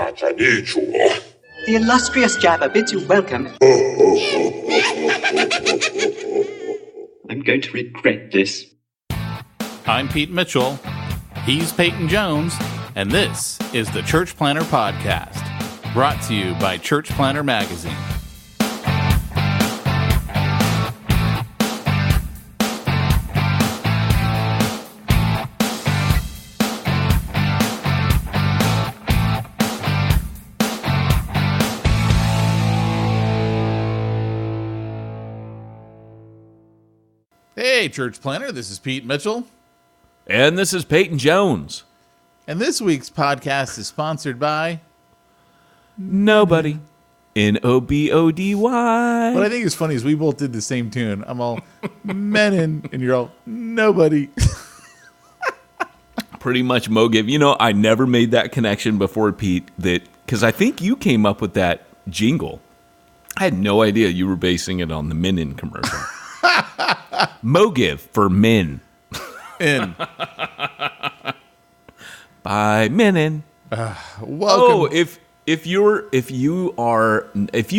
The illustrious Jabba bids you welcome. I'm going to regret this. I'm Pete Mitchell. He's Peyton Jones. And this is the Church Planter Podcast, brought to you by Church Planter Magazine. Hey, Church Planter, this is Pete Mitchell. And this is Peyton Jones. And this week's podcast is sponsored by... Nobody. Nobody. What I think is funny is we both did the same tune. I'm all, Menin, and you're all, nobody. Pretty much Mogiv. You know, I never made that connection before, Pete, because I think you came up with that jingle. I had no idea you were basing it on the Menin commercial. Mogiv for men. In. By Menin. Welcome. If you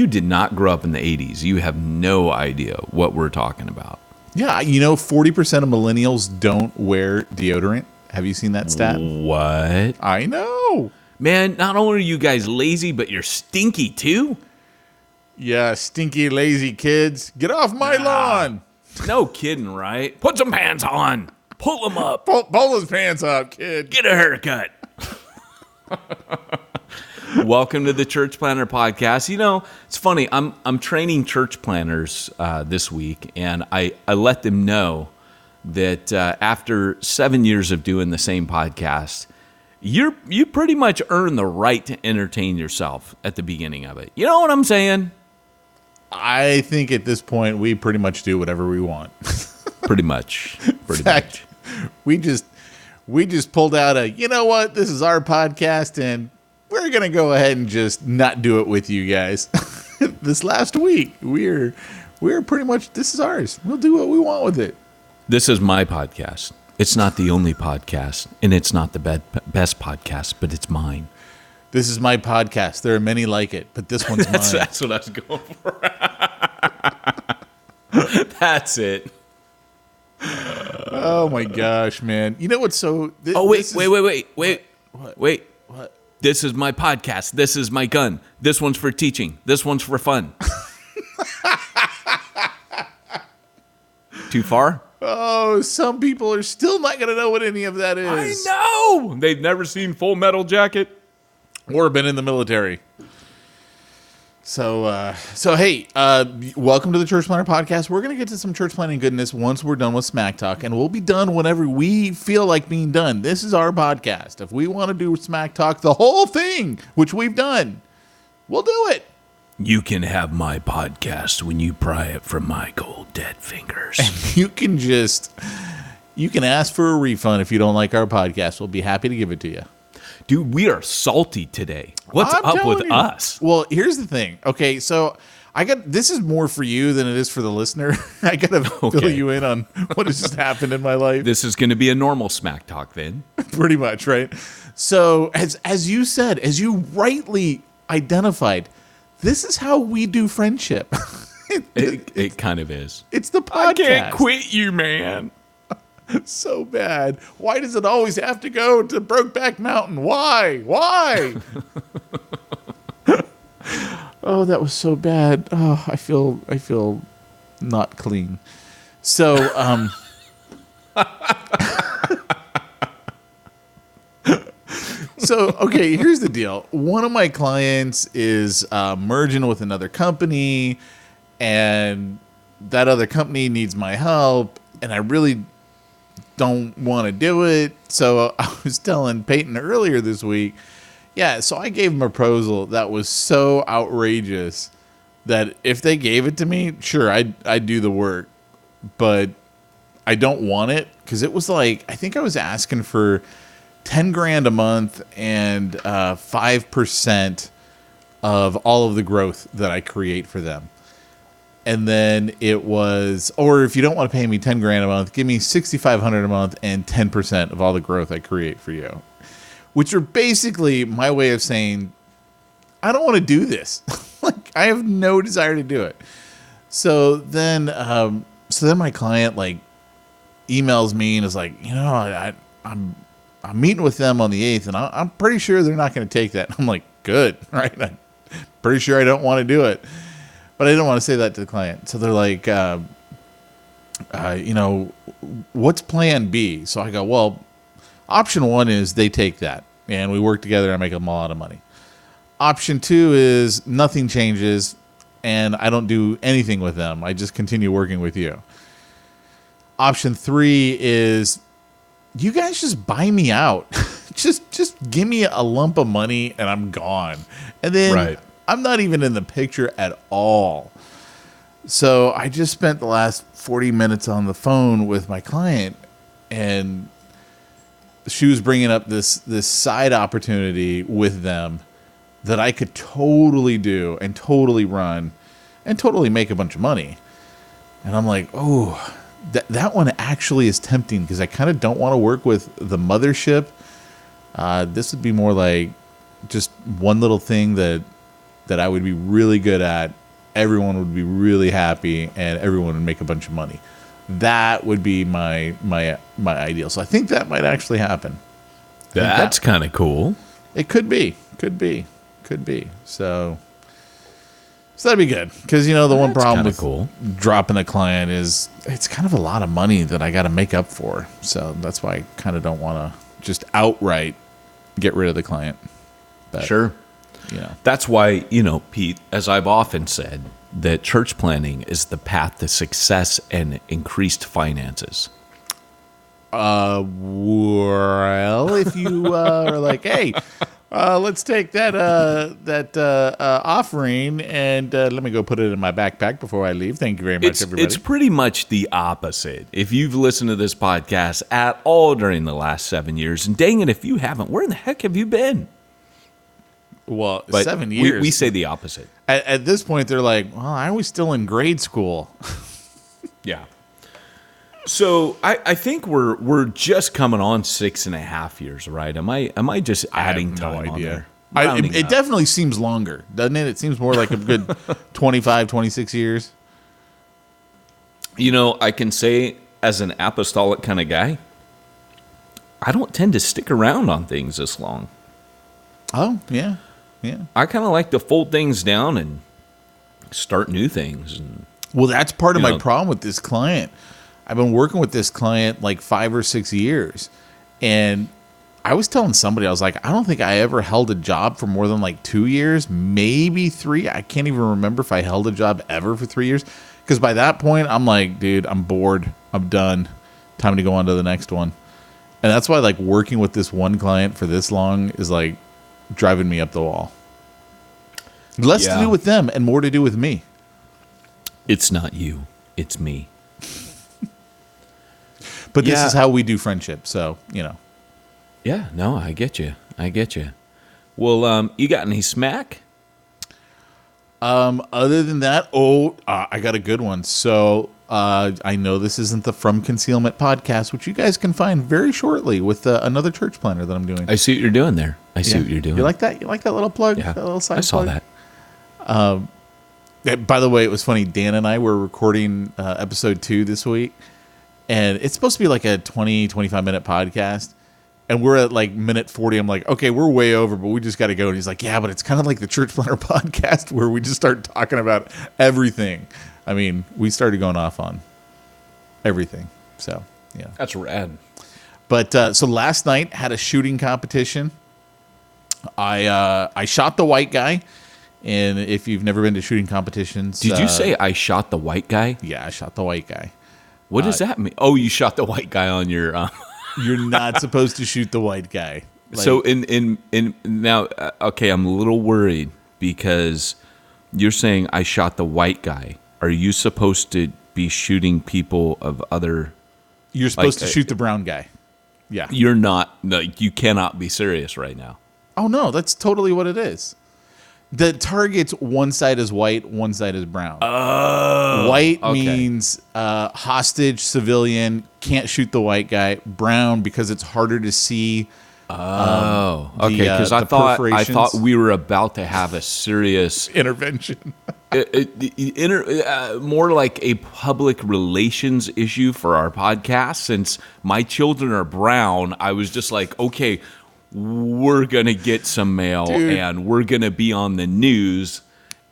did not grow up in the 80s, you have no idea what we're talking about. Yeah, you know, 40% of millennials don't wear deodorant. Have you seen that stat? What? I know. Man, not only are you guys lazy, but you're stinky too. Yeah, stinky, lazy kids. Get off my lawn. No kidding, right? Put some pants on. Pull them up. Pull his pants up, kid. Get a haircut. Welcome to the Church Planter Podcast. You know, it's funny. I'm training church planners this week, and I let them know that after 7 years of doing the same podcast, you pretty much earn the right to entertain yourself at the beginning of it. You know what I'm saying? I think at this point we pretty much do whatever we want. Pretty much. In fact, we just pulled out you know what? This is our podcast, and we're going to go ahead and just not do it with you guys. This last week, we're pretty much, this is ours. We'll do what we want with it. This is my podcast. It's not the only podcast, and it's not the best podcast, but it's mine. This is my podcast. There are many like it, but this one's mine. That's what I was going for. That's it. Oh my gosh, man! You know what's so? Wait. What? This is my podcast. This is my gun. This one's for teaching. This one's for fun. Too far? Oh, some people are still not going to know what any of that is. I know. They've never seen Full Metal Jacket or been in the military. So hey, welcome to the Church Planter Podcast. We're going to get to some church planting goodness once we're done with Smack Talk, and we'll be done whenever we feel like being done. This is our podcast. If we want to do Smack Talk, the whole thing, which we've done, we'll do it. You can have my podcast when you pry it from my cold dead fingers. And you can ask for a refund if you don't like our podcast. We'll be happy to give it to you. Dude, we are salty today. What's up with us? Well, here's the thing. Okay, so this is more for you than it is for the listener. I got to fill you in on what has just happened in my life. This is going to be a normal Smack Talk then. Pretty much, right? So, as you said, as you rightly identified, this is how we do friendship. It kind of is. It's the podcast. I can't quit you, man. So bad. Why does it always have to go to Brokeback Mountain? Why? Oh, that was so bad. Oh, I feel not clean. So, okay, here's the deal. One of my clients is merging with another company, and that other company needs my help, and I really don't want to do it. So I was telling Peyton earlier this week, so I gave him a proposal that was so outrageous that if they gave it to me, sure, I'd do the work, but I don't want it, because it was like, I think I was asking for $10,000 a month and 5% of all of the growth that I create for them. And then it was, or if you don't want to pay me $10,000 a month, give me $6,500 a month and 10% of all the growth I create for you. Which are basically my way of saying, I don't want to do this. Like, I have no desire to do it. So then my client like emails me and is like, I'm meeting with them on the 8th, and I'm pretty sure they're not going to take that. I'm like, good, right? I'm pretty sure I don't want to do it, but I didn't want to say that to the client. So they're like, what's plan B? So I go, well, option 1 is they take that, and we work together and I make them a lot of money. Option 2 is nothing changes, and I don't do anything with them. I just continue working with you. Option 3 is you guys just buy me out. just give me a lump of money and I'm gone. And then I'm not even in the picture at all. So I just spent the last 40 minutes on the phone with my client, and she was bringing up this side opportunity with them that I could totally do and totally run and totally make a bunch of money. And I'm like, oh, that one actually is tempting because I kind of don't want to work with the mothership. This would be more like just one little thing that I would be really good at. Everyone would be really happy and everyone would make a bunch of money. That would be my ideal. So I think that might actually happen. That's kind of cool. It could be. So that'd be good. Because, the one problem with dropping a client is it's kind of a lot of money that I got to make up for. So that's why I kind of don't want to just outright get rid of the client. But, sure. That's why, Pete, as I've often said, that church planning is the path to success and increased finances. Well, if you are like, hey, let's take that offering and let me go put it in my backpack before I leave. Thank you very much, everybody. It's pretty much the opposite. If you've listened to this podcast at all during the last 7 years, and dang it, if you haven't, where in the heck have you been? Well, but 7 years. We say the opposite. At this point, they're like, well, I was still in grade school. Yeah. So I think we're just coming on 6.5 years, right? Am I just adding time on there? It definitely seems longer, doesn't it? It seems more like a good 25, 26 years. I can say as an apostolic kind of guy, I don't tend to stick around on things this long. Oh, yeah. Yeah. I kind of like to fold things down and start new things. Well, that's part of my problem with this client. I've been working with this client like 5 or 6 years. And I was telling somebody, I was like, I don't think I ever held a job for more than like 2 years, maybe 3. I can't even remember if I held a job ever for 3 years. Because by that point, I'm like, dude, I'm bored. I'm done. Time to go on to the next one. And that's why like working with this one client for this long is like driving me up the wall. Less to do with them and more to do with me. It's not you. It's me. But this is how we do friendship. So, Yeah, no, I get you. Well, you got any smack? Other than that, I got a good one. So I know this isn't the From Concealment podcast, which you guys can find very shortly with another church planner that I'm doing. I see what you're doing there. I see what you're doing. You like that? You like that little plug? Yeah, that little side I saw plug? that. By the way, it was funny. Dan and I were recording episode 2 this week, and it's supposed to be like a 20, 25-minute podcast. And we're at like minute 40. I'm like, okay, we're way over, but we just got to go. And he's like, yeah, but it's kind of like the Church Planner podcast where we just start talking about everything. I mean, we started going off on everything. So, yeah. That's rad. But so last night had a shooting competition. I shot the white guy. And if you've never been to shooting competitions. Did you say I shot the white guy? Yeah, I shot the white guy. What does that mean? Oh, you shot the white guy on your... You're not supposed to shoot the white guy. Like, so in now, okay, I'm a little worried because you're saying I shot the white guy. Are you supposed to be shooting people of other? You're supposed to shoot the brown guy. Yeah. You're not. No, you cannot be serious right now. Oh no, that's totally what it is. The target's one side is white, one side is brown. Oh, white means hostage, civilian, can't shoot the white guy. Brown, because it's harder to see Oh, okay. Because I the thought perforations. we were about to have a serious, Intervention. more like a public relations issue for our podcast. Since my children are brown, I was just like, okay, we're gonna get some mail, Dude. and we're gonna be on the news,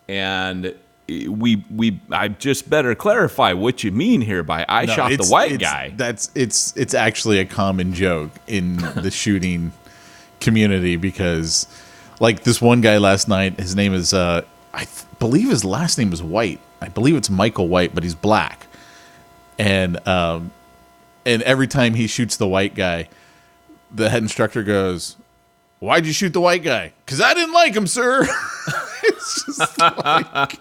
and I just better clarify what you mean here by I No, shot the white guy. It's actually a common joke in the shooting community because, like, this one guy last night, his name is believe his last name is White. I believe it's Michael White, but he's black. And every time he shoots the white guy, the head instructor goes, "Why'd you shoot the white guy?" "'Cause I didn't like him, sir." It's just like,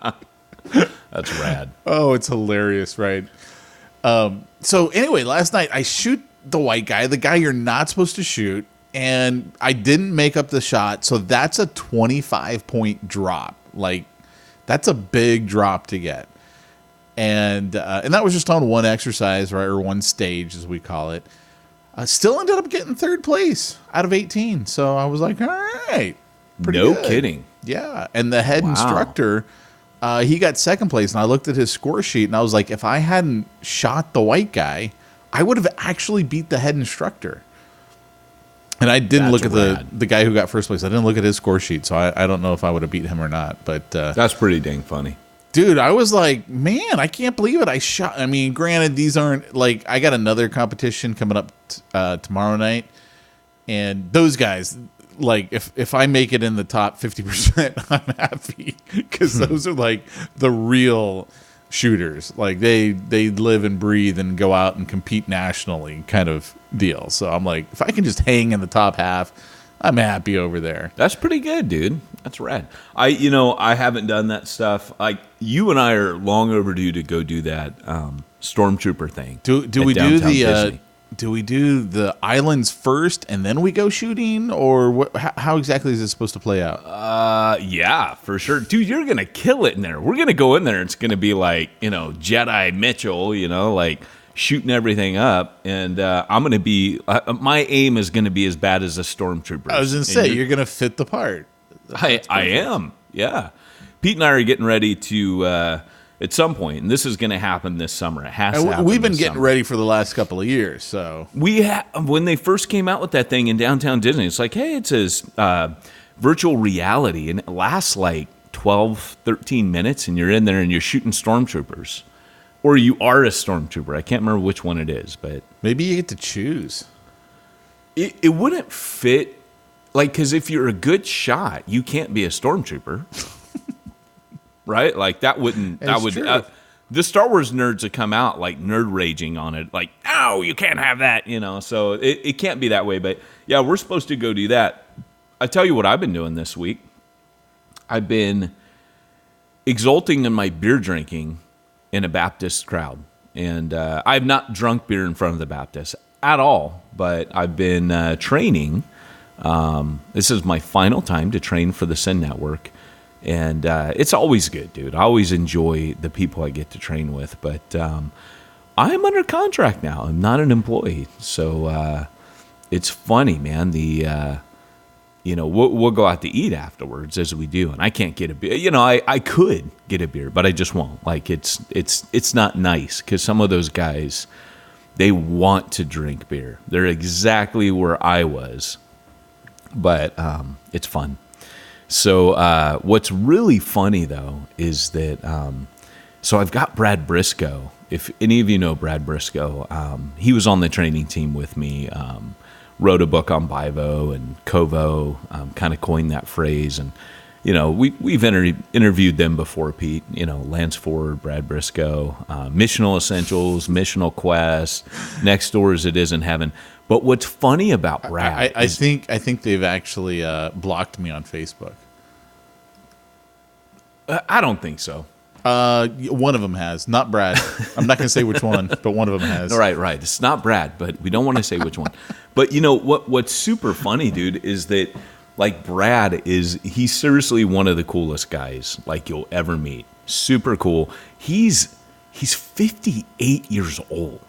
That's rad. oh, it's hilarious, right? So anyway, last night I shoot the white guy, the guy you're not supposed to shoot, and I didn't make up the shot. So that's a 25-point drop. Like, that's a big drop to get. And that was just on one exercise, right, or one stage, as we call it. I still ended up getting third place out of 18. So I was like, all right. Pretty No good. kidding. Yeah. And the head Wow. instructor, he got second place. And I looked at his score sheet and I was like, if I hadn't shot the white guy, I would have actually beat the head instructor. And I didn't That's look at rad. the guy who got first place. I didn't look at his score sheet. So I don't know if I would have beat him or not. But That's pretty dang funny. dude, I was like, man, I can't believe it. I mean, granted, these aren't like, I got another competition coming up tomorrow night, and those guys, like, if I make it in the top 50%, I'm happy because those are like the real shooters. Like they live and breathe and go out and compete nationally, kind of deal. So I'm like, if I can just hang in the top half, I'm happy over there. That's pretty good, dude. That's rad. I haven't done that stuff. You and I are long overdue to go do that stormtrooper thing. Do at we do Downtown the Disney. do we do the islands first and then we go shooting, or what, how exactly is it supposed to play out? Yeah, for sure, dude. You're gonna kill it in there. We're gonna go in there. It's gonna be like Jedi Mitchell, like shooting everything up, and I'm gonna be. My aim is gonna be as bad as a stormtrooper. I was gonna say you're gonna fit the part. I am. Yeah. Pete and I are getting ready to at some point, and this is going to happen this summer. It has to happen. We've been this getting summer. ready for the last couple of years, so When they first came out with that thing in Downtown Disney, it's like, hey, it says virtual reality, and it lasts like 12, 13 minutes, and you're in there and you're shooting stormtroopers. Or you are a stormtrooper. I can't remember which one it is, but maybe you get to choose. it wouldn't fit. Like, because if you're a good shot, you can't be a stormtrooper. Right? Like, that wouldn't. It's That would. true. The Star Wars nerds would come out like nerd raging on it. Like, no, you can't have that. So it can't be that way. But yeah, we're supposed to go do that. I tell you what I've been doing this week. I've been exulting in my beer drinking in a Baptist crowd. And I've not drunk beer in front of the Baptists at all. But I've been training. This is my final time to train for the Sin Network, and it's always good, dude. I always enjoy the people I get to train with, but I'm under contract now. I'm not an employee, so it's funny, man. We'll go out to eat afterwards, as we do, and I can't get a beer. I could get a beer, but I just won't. Like, it's not nice because some of those guys, they want to drink beer. They're exactly where I was. But it's fun. So what's really funny, though, is that so I've got Brad Briscoe. If any of you know Brad Briscoe, he was on the training team with me, wrote a book on Bivo and Kovo, kind of coined that phrase. And, we've interviewed them before, Pete. Lance Ford, Brad Briscoe, Missional Essentials, Missional Quest, Next Door as It Is in Heaven. But what's funny about Brad I think they've actually blocked me on Facebook. I don't think so. One of them has, not Brad. I'm not going to say which one, but one of them has. Right. It's not Brad, but we don't want to say which one. But what's super funny, dude, is that like Brad he's seriously one of the coolest guys like you'll ever meet. Super cool. He's 58 years old.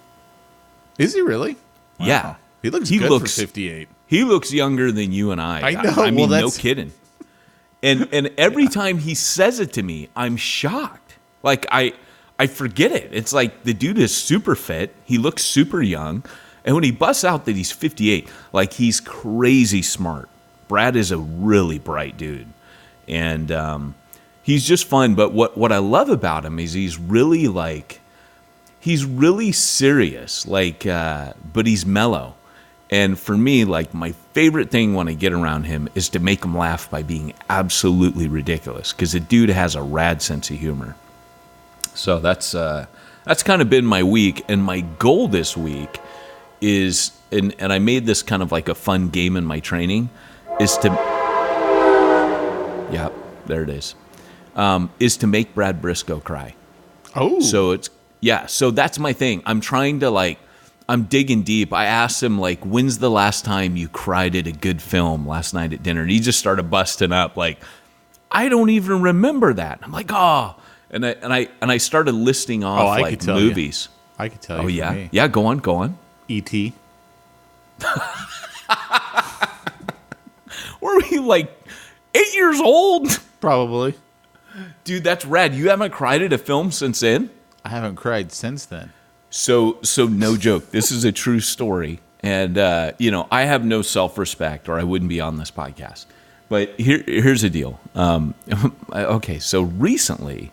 Is he really? Wow. Yeah. He looks good for 58. He looks younger than you and I. I know. I mean, Well, no that's- kidding. And every time he says it to me, I'm shocked. Like I forget it. It's like the dude is super fit. He looks super young. And when he busts out that he's 58, like he's crazy smart. Brad is a really bright dude. And he's just fun. But what I love about him is he's really serious, but he's mellow. And for me, like my favorite thing when I get around him is to make him laugh by being absolutely ridiculous, because the dude has a rad sense of humor. So that's kind of been my week, and my goal this week is, and I made this kind of like a fun game in my training, is to, yeah, there it is to make Brad Briscoe cry. Oh. So that's my thing. I'm trying to I'm digging deep. I asked him, like, when's the last time you cried at a good film last night at dinner? And he just started busting up, like, I don't even remember that. I'm like, oh. And I started listing off, I like, could tell movies. I could tell you. Oh, for yeah? me. Yeah, go on. E.T. Were we, like, 8 years old? Probably. Dude, that's rad. You haven't cried at a film since then? I haven't cried since then. So no joke. This is a true story. And, I have no self-respect, or I wouldn't be on this podcast. But here's the deal. Okay, so recently,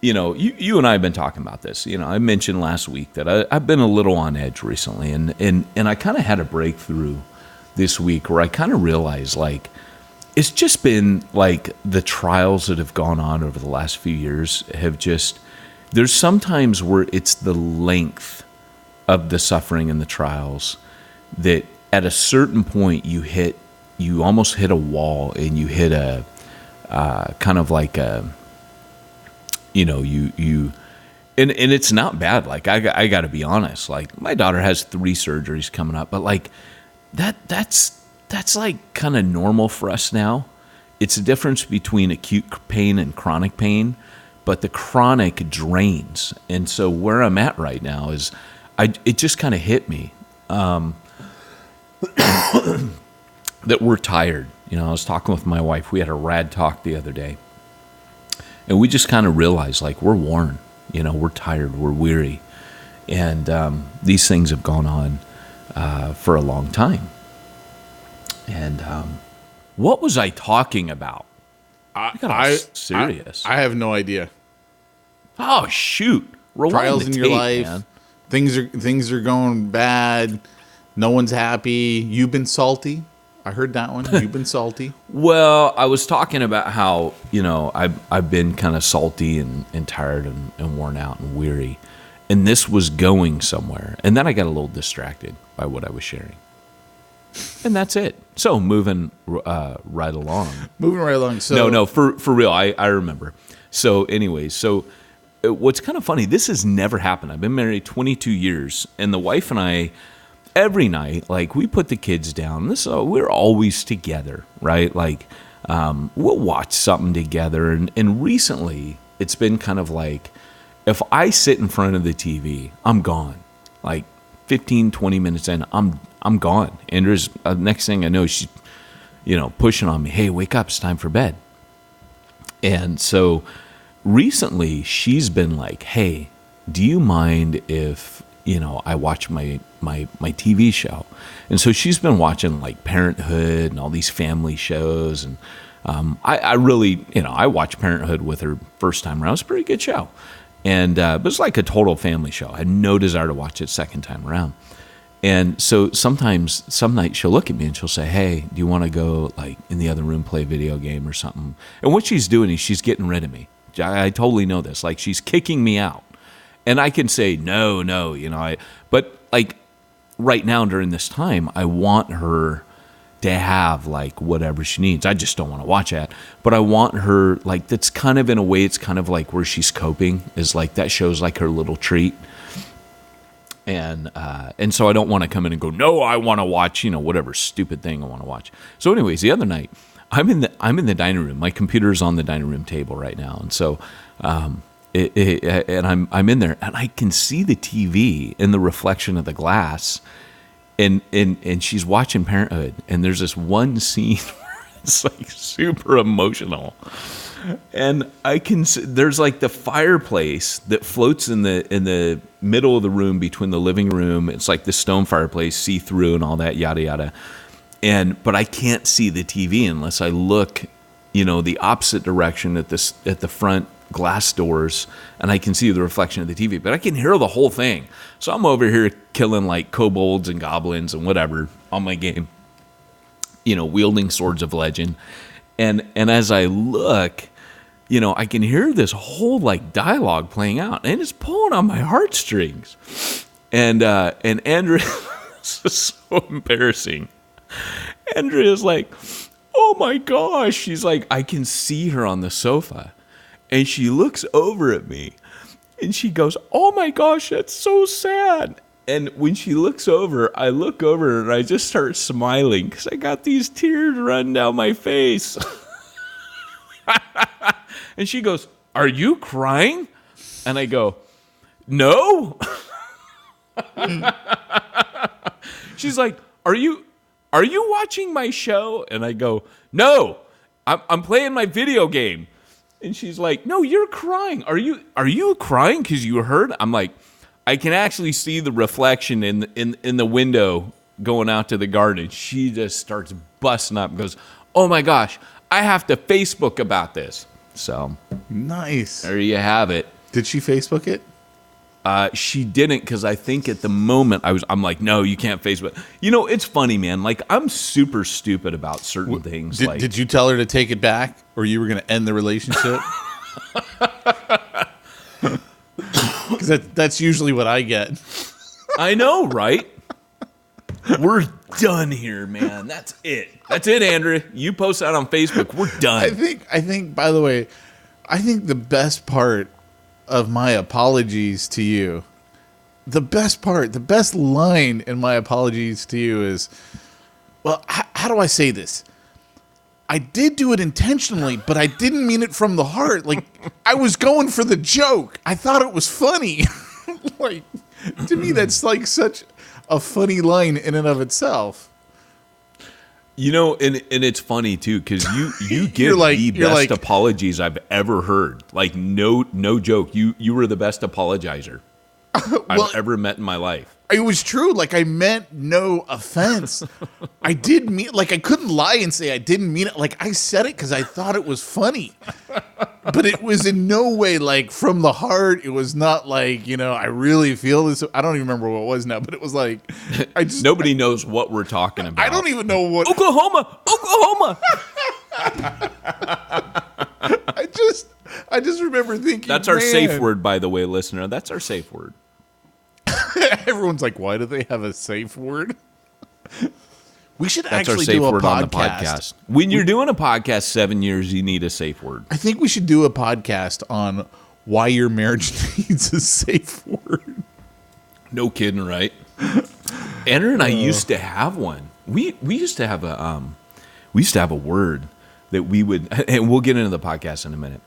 you and I have been talking about this. I mentioned last week that I've been a little on edge recently. And I kind of had a breakthrough this week where I kind of realized, like, it's just been, like, the trials that have gone on over the last few years have just... There's sometimes where it's the length of the suffering and the trials that at a certain point you almost hit a wall, and you hit a kind of like a, and it's not bad. Like I got to be honest. Like my daughter has 3 surgeries coming up, but like that's like kind of normal for us now. It's the difference between acute pain and chronic pain. But the chronic drains. And so where I'm at right now is, it just kind of hit me that we're tired. I was talking with my wife. We had a rad talk the other day. And we just kind of realized, like, we're worn. We're tired. We're weary. And these things have gone on for a long time. And what was I talking about? Serious. I have no idea. Oh shoot! Rewind Trials the in your tape, life. man. Things are going bad. No one's happy. You've been salty. I heard that one. You've been salty. Well, I was talking about how I've been kind of salty and tired and worn out and weary, and this was going somewhere, and then I got a little distracted by what I was sharing, and that's it. So moving right along. Moving right along. So No, for real, I remember. So anyways, what's kind of funny, this has never happened. I've been married 22 years, and the wife and I, every night, like, we put the kids down. We're always together, right? Like, we'll watch something together. And recently, it's been kind of like, if I sit in front of the TV, I'm gone. Like, 15, 20 minutes in, I'm gone. And there's next thing I know, she's, pushing on me. Hey, wake up! It's time for bed. And so recently, she's been like, "Hey, do you mind if I watch my TV show?" And so she's been watching like Parenthood and all these family shows. And I really, I watched Parenthood with her first time around. It was a pretty good show. And it was like a total family show. I had no desire to watch it second time around. And so some nights she'll look at me and she'll say, "Hey, do you want to go like in the other room, play a video game or something?" And what she's doing is she's getting rid of me. I totally know this. Like, she's kicking me out. And I can say, no, but like right now during this time, I want her to have like whatever she needs. I just don't want to watch it, but I want her, like, that's kind of, in a way, it's kind of like where she's coping, is like that show's like her little treat. And so I don't want to come in and go, no, I want to watch, whatever stupid thing I want to watch. So anyways, the other night, I'm in the dining room. My computer's on the dining room table right now. And so, and I'm in there, and I can see the TV in the reflection of the glass. and she's watching Parenthood, and there's this one scene where it's like super emotional, and there's like the fireplace that floats in the middle of the room between the living room. It's like the stone fireplace, see through and all that, yada yada. But I can't see the TV unless I look, the opposite direction at the front glass doors, and I can see the reflection of the TV, but I can hear the whole thing. So I'm over here killing like kobolds and goblins and whatever on my game, wielding swords of legend. And as I look, I can hear this whole like dialogue playing out, and it's pulling on my heartstrings. And Andrea, this is so embarrassing. Andrea's like, oh my gosh. She's like, I can see her on the sofa. And she looks over at me and she goes, oh my gosh, that's so sad. And when she looks over, I look over and I just start smiling because I got these tears running down my face. And she goes, are you crying? And I go, no. She's like, Are you watching my show? And I go, no, I'm playing my video game. And she's like, no, you're crying. Are you crying because you heard? I'm like, I can actually see the reflection in the window going out to the garden. She just starts busting up and goes, oh my gosh, I have to Facebook about this. So nice. There you have it. Did she Facebook it? She didn't, because I think at the moment I'm like, no, you can't Facebook. It's funny, man. Like, I'm super stupid about certain things. Did you tell her to take it back, or you were going to end the relationship? Because that's usually what I get. I know, right? We're done here, man. That's it. That's it, Andrew. You post that on Facebook. We're done. I think. By the way, I think the best part of my apologies to you, the best line in my apologies to you is, well, how do I say this? I did do it intentionally, but I didn't mean it from the heart. Like, I was going for the joke. I thought it was funny. Like, to me, that's like such a funny line in and of itself. And it's funny too, because you give the best apologies I've ever heard. Like, no joke. You were the best apologizer I've ever met in my life. It was true. Like, I meant no offense. I did mean, like, I couldn't lie and say I didn't mean it. Like, I said it because I thought it was funny. But it was in no way like from the heart. It was not like, I really feel this. I don't even remember what it was now, but it was like, nobody knows what we're talking about. I don't even know what. Oklahoma. I just remember thinking. That's our safe word, by the way, listener. That's our safe word. Everyone's like, why do they have a safe word? We should That's actually our safe do a word podcast. On the podcast. When you're doing a podcast 7 years, you need a safe word. I think we should do a podcast on why your marriage needs a safe word. No kidding, right? Andrew and I used to have one. We used to have a word that we would, and we'll get into the podcast in a minute.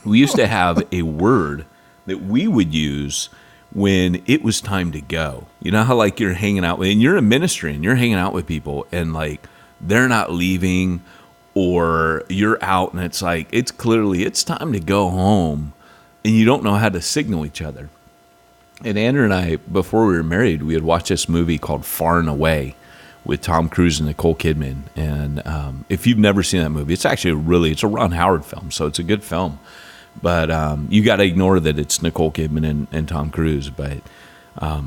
We used to have a word that we would use when it was time to go. You know how like you're hanging out with, and you're in ministry and you're hanging out with people and like they're not leaving or you're out and it's like, it's time to go home and you don't know how to signal each other. And Andrew and I, before we were married, we had watched this movie called Far and Away with Tom Cruise and Nicole Kidman. And if you've never seen that movie, it's actually it's a Ron Howard film, so it's a good film. But you got to ignore that it's Nicole Kidman and Tom Cruise. But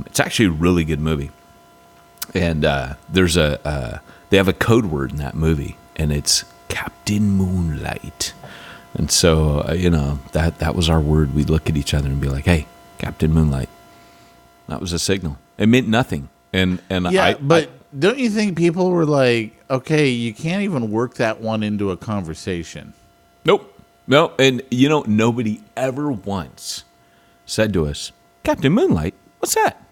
it's actually a really good movie. And there's they have a code word in that movie, and it's Captain Moonlight. And so that was our word. We'd look at each other and be like, "Hey, Captain Moonlight." That was a signal. It meant nothing. And don't you think people were like, "Okay, you can't even work that one into a conversation"? Nope. No, and nobody ever once said to us, Captain Moonlight, what's that?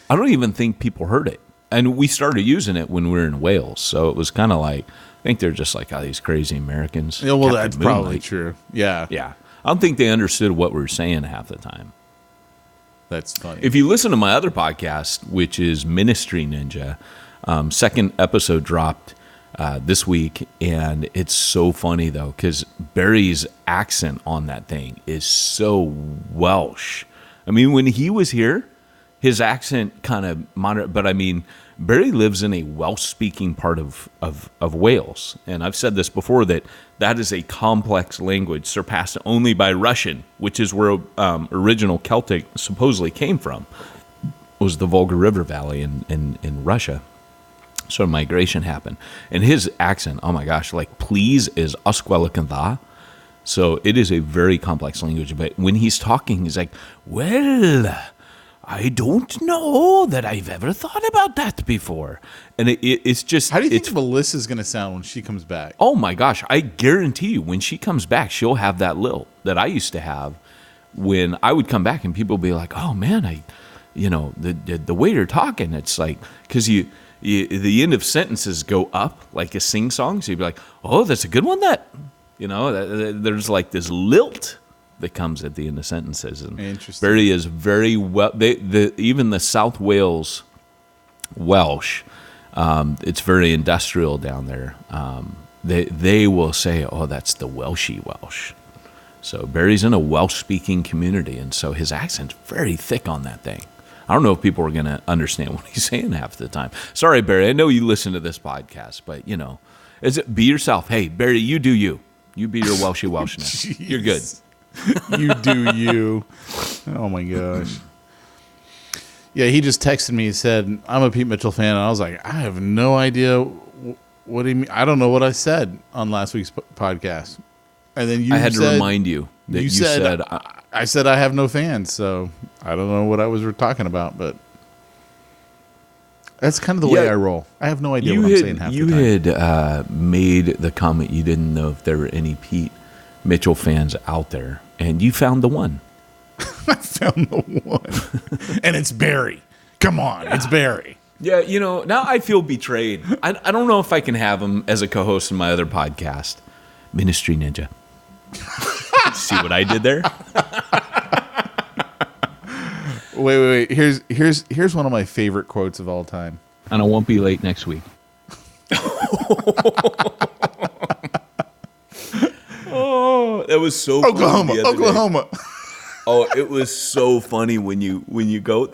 I don't even think people heard it. And we started using it when we were in Wales. So it was kind of like, I think they're just like, these crazy Americans. Yeah, well, Captain that's Moonlight. probably true. Yeah. Yeah. I don't think they understood what we were saying half the time. That's funny. If you listen to my other podcast, which is Ministry Ninja, second episode dropped this week, and it's so funny though because Barry's accent on that thing is so Welsh. I mean, when he was here, his accent kind of moderate, but I mean, Barry lives in a Welsh-speaking part of Wales, and I've said this before that is a complex language surpassed only by Russian, which is where original Celtic supposedly came from. Was the Volga River Valley in Russia. So migration happened, and his accent, oh my gosh, like please is Asquelacantha. So it is a very complex language, but when he's talking, he's like, well, I don't know that I've ever thought about that before. And it's just... How do you think Melissa's going to sound when she comes back? Oh my gosh, I guarantee you when she comes back, she'll have that lilt that I used to have when I would come back and people would be like, oh man, the way you're talking, it's like, because the end of sentences go up like a sing-song. So you'd be like, oh, that's a good one, that, there's like this lilt that comes at the end of sentences. And interesting. Barry is very well. Even the South Wales Welsh, it's very industrial down there. They will say, "Oh, that's the Welshy Welsh." So Barry's in a Welsh-speaking community, and so his accent's very thick on that thing. I don't know if people are going to understand what he's saying half the time. Sorry, Barry. I know you listen to this podcast, but be yourself. Hey, Barry, you do you. You be your Welshy Welshness. You're good. You do you. Oh my gosh. Yeah, he just texted me. He said, I'm a Pete Mitchell fan. And I was like, I have no idea what he mean. I don't know what I said on last week's podcast. And then I had to remind you that you said I said I have no fans. So I don't know what I was talking about, but that's kind of the way I roll. I have no idea what I'm saying half the time. You had made the comment you didn't know if there were any Pete Mitchell fans out there, and you found the one. I found the one. And it's Barry. Come on, it's Barry. Yeah, now I feel betrayed. I don't know if I can have him as a co-host in my other podcast, Ministry Ninja. See what I did there? Wait. Here's one of my favorite quotes of all time. And I won't be late next week. Oh, that was so funny. Oklahoma. Oh, it was so funny when you go,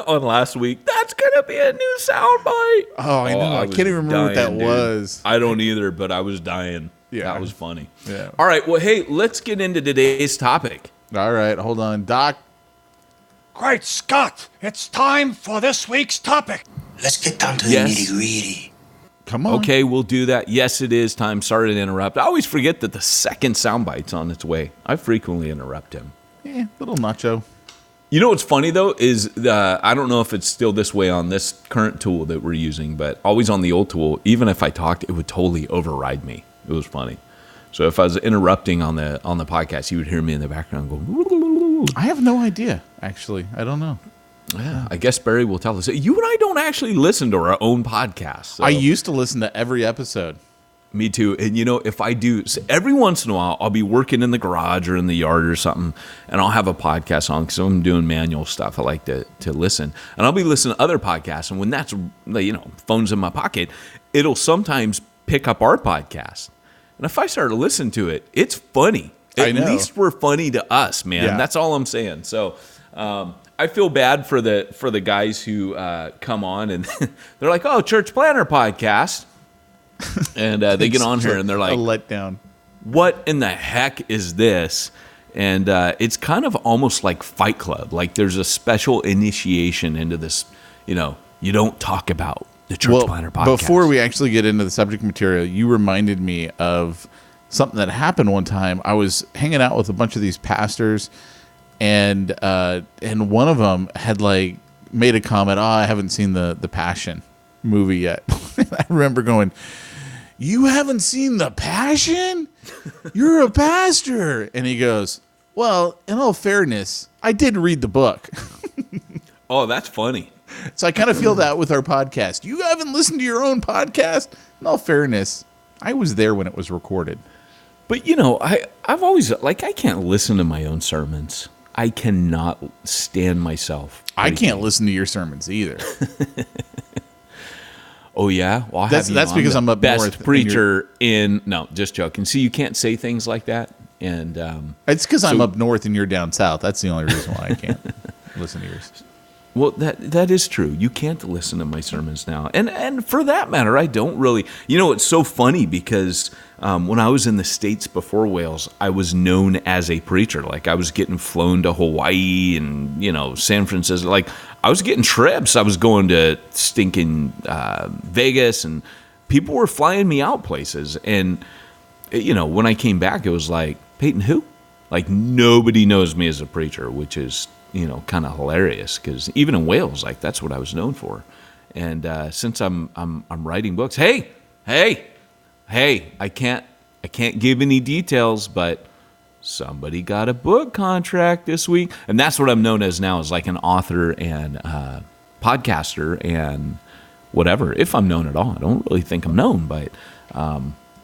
on last week, that's gonna be a new soundbite. Oh, I know. I can't even remember what that was. I don't either, but I was dying. Yeah. That was funny. Yeah. All right, well, hey, let's get into today's topic. All right, hold on. Doc. Great Scott! It's time for this week's topic. Let's get down to the nitty-gritty. Come on. Okay, we'll do that. Yes, it is time. Sorry to interrupt. I always forget that the second soundbite's on its way. I frequently interrupt him. Yeah, little nacho. You know what's funny, though, is I don't know if it's still this way on this current tool that we're using, but always on the old tool, even if I talked, it would totally override me. It was funny. So if I was interrupting on the podcast, you would hear me in the background go. I have no idea, actually. I don't know. Yeah, I guess Barry will tell us. You and I don't actually listen to our own podcast. So. I used to listen to every episode. Me too. And if I do, every once in a while, I'll be working in the garage or in the yard or something, and I'll have a podcast on because I'm doing manual stuff. I like to listen. And I'll be listening to other podcasts. And when that's, phone's in my pocket, it'll sometimes pick up our podcast. And if I start to listen to it, it's funny. At least we're funny to us, man. Yeah. That's all I'm saying. So I feel bad for the guys who come on and they're like, oh, Church Planner Podcast. And they get on here and they're like, a letdown. What in the heck is this? And it's kind of almost like Fight Club. Like there's a special initiation into this, you don't talk about the Church Planner Podcast. Before we actually get into the subject material, you reminded me of something that happened one time. I was hanging out with a bunch of these pastors, and one of them had made a comment, I haven't seen the Passion movie yet. I remember going, you haven't seen The Passion? You're a pastor. And he goes, well, in all fairness, I did read the book. Oh, that's funny. So I kind of feel that with our podcast. You haven't listened to your own podcast? In all fairness, I was there when it was recorded. But, I've always, I can't listen to my own sermons. I cannot stand myself. I preaching. can't listen to your sermons either. Oh yeah, well, That's because I'm up best north and preacher in. No, just joking. See, you can't say things like that, and It's because I'm So- up north and you're down south. That's the only reason why I can't listen to yours. well, that is true. You can't listen to my sermons now, and for that matter, I don't really. You know, it's so funny because when I was in the States before Wales, I was known as a preacher. Like I was getting flown to Hawaii and San Francisco. Like I was getting trips. I was going to stinking Vegas, and people were flying me out places. And when I came back, it was like, Peyton, who? Like nobody knows me as a preacher, which is kind of hilarious because even in Wales, like that's what I was known for. And since I'm writing books, hey, I can't give any details, but somebody got a book contract this week, and that's what I'm known as now, as like an author and podcaster and whatever. If I'm known at all, I don't really think I'm known, but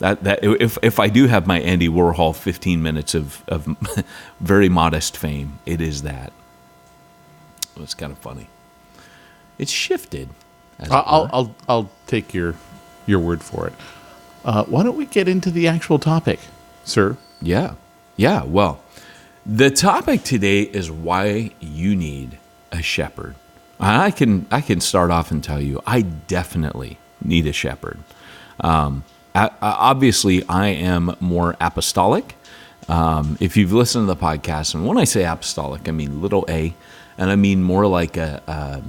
that if I do have my Andy Warhol 15 minutes of very modest fame, it is that. It's kind of funny. It's shifted. as it were. I'll take your word for it. Why don't we get into the actual topic, sir? Yeah. Well, the topic today is why you need a shepherd. I can start off and tell you, I definitely need a shepherd. Obviously, I am more apostolic. If you've listened to the podcast, and when I say apostolic, I mean little a, and I mean more like a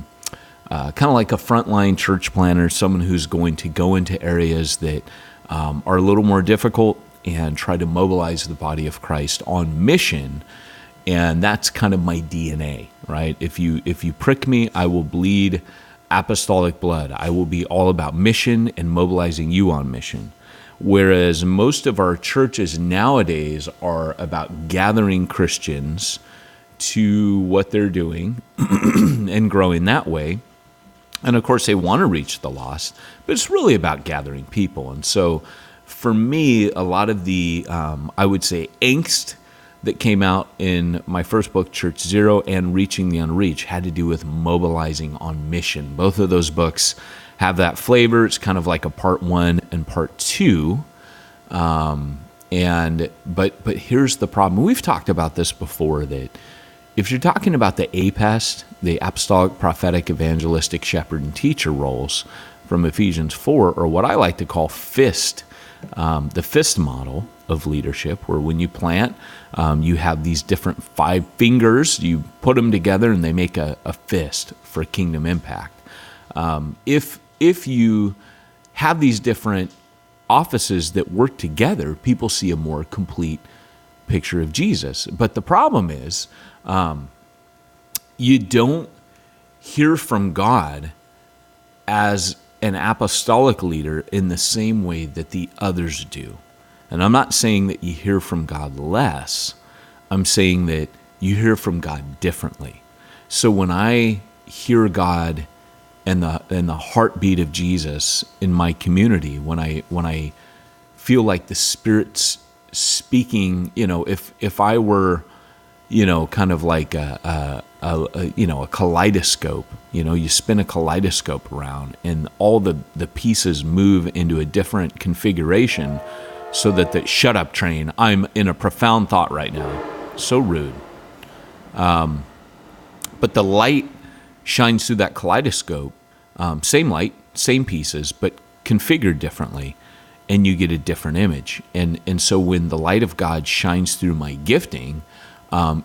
kind of like a frontline church planner, someone who's going to go into areas that are a little more difficult and try to mobilize the body of Christ on mission. And that's kind of my DNA, right? If you prick me, I will bleed apostolic blood. I will be all about mission and mobilizing you on mission. Whereas most of our churches nowadays are about gathering Christians to what they're doing and growing that way. And of course, they want to reach the lost, but it's really about gathering people. And so for me, a lot of the, I would say, angst that came out in my first book, Church Zero, and Reaching the Unreached, had to do with mobilizing on mission. Both of those books have that flavor. It's kind of like a part 1 and part 2. But here's the problem. We've talked about this before, that if you're talking about the APEST, the Apostolic, Prophetic, Evangelistic, Shepherd, and Teacher roles from Ephesians 4, or what I like to call FIST, the FIST model of leadership, where when you plant, you have these different 5 fingers, you put them together and they make a fist for kingdom impact. If you have these different offices that work together, people see a more complete picture of Jesus. But the problem is, you don't hear from God as an apostolic leader in the same way that the others do. And I'm not saying that you hear from God less. I'm saying that you hear from God differently. So when I hear God and the heartbeat of Jesus in my community, when I feel like the Spirit's speaking, if I were, kind of like a kaleidoscope, you spin a kaleidoscope around and all the pieces move into a different configuration, so that shut up train, I'm in a profound thought right now. So rude. But the light shines through that kaleidoscope, same light, same pieces, but configured differently, and you get a different image. And so when the light of God shines through my gifting,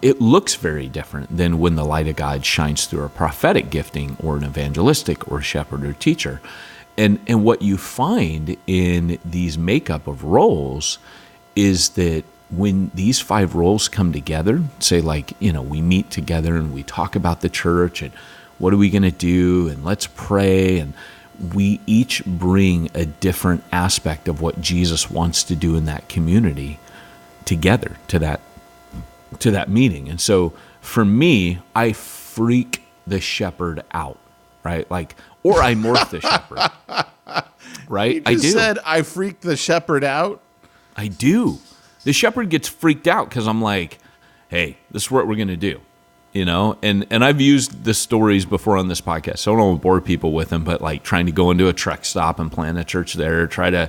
it looks very different than when the light of God shines through a prophetic gifting or an evangelistic or shepherd or teacher. And what you find in these makeup of roles is that when these 5 roles come together, say like, we meet together and we talk about the church and what are we going to do and let's pray, and we each bring a different aspect of what Jesus wants to do in that community together to that meeting. And so for me, I freak the shepherd out, right? Or I morph the shepherd, right? You just said I freaked the shepherd out. I do. The shepherd gets freaked out because I'm like, hey, this is what we're going to do. And I've used the stories before on this podcast, so I don't want to bore people with them, but like trying to go into a truck stop and plant a church there, try to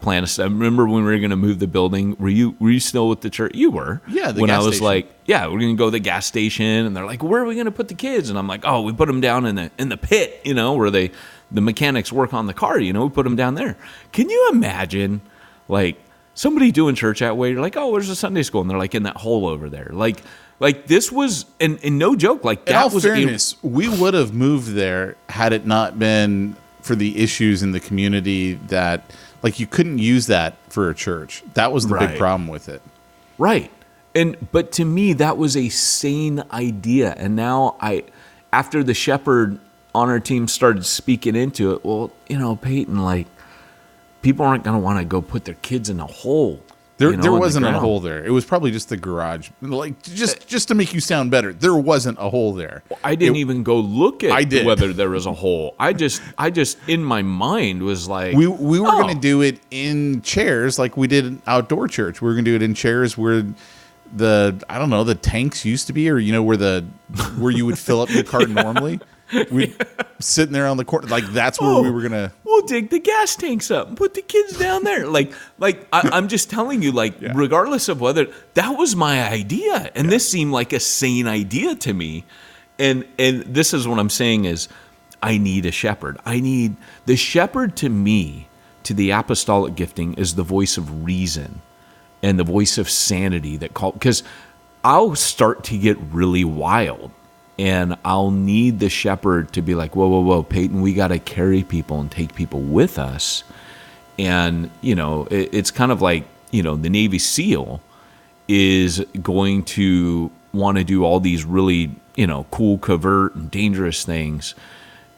plant a. I remember when we were going to move the building. Were you still with the church? You were. Yeah. When I was like, yeah, we're going to go to the gas station, and they're like, where are we going to put the kids? And I'm like, oh, we put them down in the pit, where the mechanics work on the car. We put them down there. Can you imagine, like somebody doing church that way? You're like, oh, where's the Sunday school? And they're like in that hole over there, Like this was, and no joke, like that was. In all fairness, we would have moved there had it not been for the issues in the community that, like, you couldn't use that for a church. That was the big problem with it. Right. But to me, that was a sane idea. And now after the shepherd on our team started speaking into it, well, Peyton, like, people aren't going to want to go put their kids in a hole. There wasn't a hole there. It was probably just the garage. Like, just to make you sound better, there wasn't a hole there. Well, I didn't even go look at whether there was a hole. I just in my mind was like, we were going to do it in chairs like we did outdoor church. We were going to do it in chairs where the tanks used to be, or where you would fill up your cart normally. We sitting there on the corner, like that's where we were gonna. We'll dig the gas tanks up and put the kids down there. I'm just telling you, regardless of whether that was my idea, and this seemed like a sane idea to me, and this is what I'm saying is, I need a shepherd. I need the shepherd to me, to the apostolic gifting, is the voice of reason, and the voice of sanity because I'll start to get really wild. And I'll need the shepherd to be like, whoa, Peyton, we got to carry people and take people with us. And, it's kind of like, the Navy SEAL is going to want to do all these really, cool, covert and dangerous things.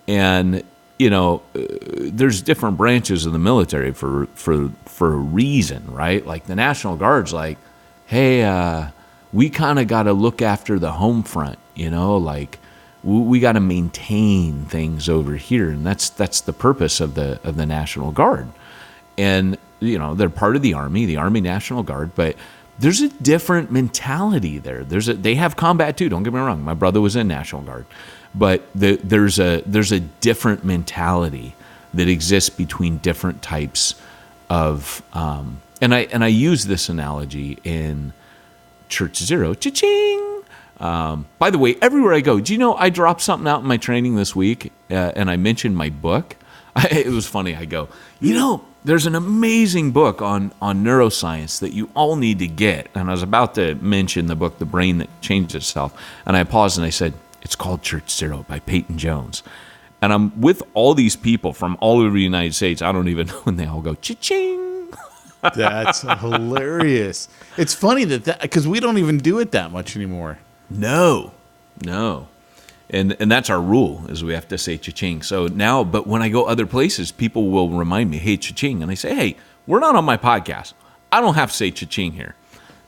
And, there's different branches of the military for a reason, right? Like the National Guard's like, hey, we kind of got to look after the home front. We got to maintain things over here, and that's the purpose of the National Guard. And they're part of the Army National Guard, but there's a different mentality there. They have combat too. Don't get me wrong. My brother was in National Guard, but there's a different mentality that exists between different types of. And I use this analogy in Church Zero. Cha-ching. By the way, everywhere I go, do you know I dropped something out in my training this week, and I mentioned my book? It was funny. I go, there's an amazing book on neuroscience that you all need to get. And I was about to mention the book, The Brain That Changed Itself, and I paused and I said, it's called Church Zero by Peyton Jones. And I'm with all these people from all over the United States. I don't even know when they all go, cha-ching. That's hilarious. It's funny that because we don't even do it that much anymore. No. And that's our rule, is we have to say cha-ching. So now, but when I go other places, people will remind me, hey, cha-ching. And I say, hey, we're not on my podcast. I don't have to say cha-ching here.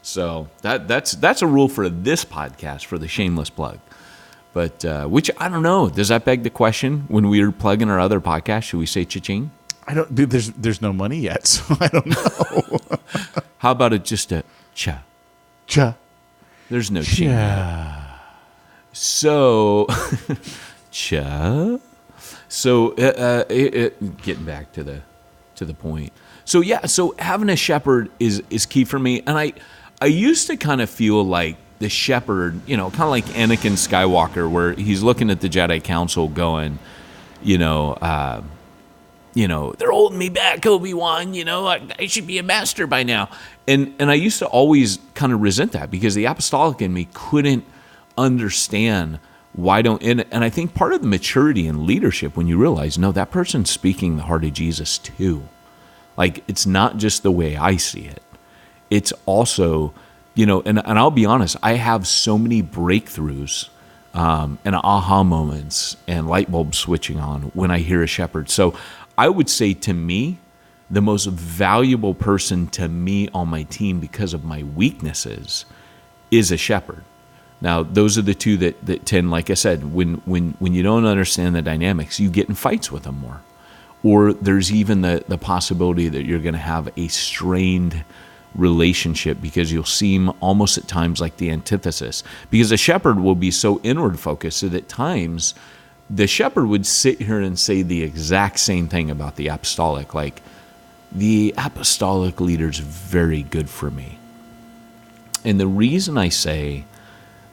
So that's a rule for this podcast, for the shameless plug. But, which, I don't know, does that beg the question, when we are plugging our other podcast, should we say cha-ching? I don't, dude, there's no money yet, so I don't know. How about it just a cha? Cha. There's no ching yet. So, cha. So, getting back to the point. So yeah, so having a shepherd is key for me, and I used to kind of feel like the shepherd, kind of like Anakin Skywalker, where he's looking at the Jedi Council, going, they're holding me back, Obi-Wan. I should be a master by now. And I used to always kind of resent that, because the apostolic in me couldn't understand why don't. And I think part of the maturity in leadership, when you realize, no, that person's speaking the heart of Jesus too. Like, it's not just the way I see it. It's also, and I'll be honest, I have so many breakthroughs and aha moments and light bulbs switching on when I hear a shepherd. So I would say, to me, the most valuable person to me on my team, because of my weaknesses, is a shepherd. Now, those are the two that tend, like I said, when you don't understand the dynamics, you get in fights with them more. Or there's even the possibility that you're going to have a strained relationship, because you'll seem almost at times like the antithesis. Because a shepherd will be so inward focused that at times the shepherd would sit here and say the exact same thing about the apostolic, like, the apostolic leader's very good for me. And the reason I say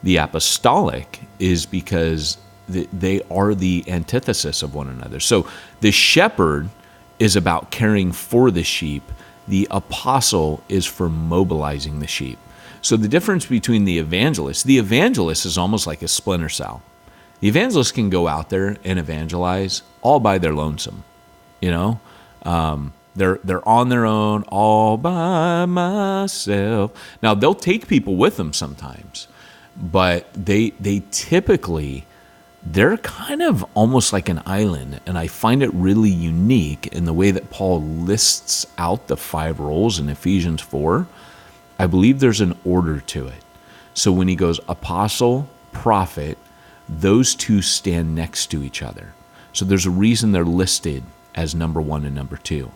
the apostolic is because they are the antithesis of one another. So the shepherd is about caring for the sheep. The apostle is for mobilizing the sheep. So the difference between the evangelist is almost like a splinter cell. The evangelist can go out there and evangelize all by their lonesome, you know. They're on their own, all by myself. Now, they'll take people with them sometimes, but they typically, they're kind of almost like an island. And I find it really unique in the way that Paul lists out the 5 roles in Ephesians 4. I believe there's an order to it. So when he goes apostle, prophet, those two stand next to each other. So there's a reason they're listed as number 1 and number 2.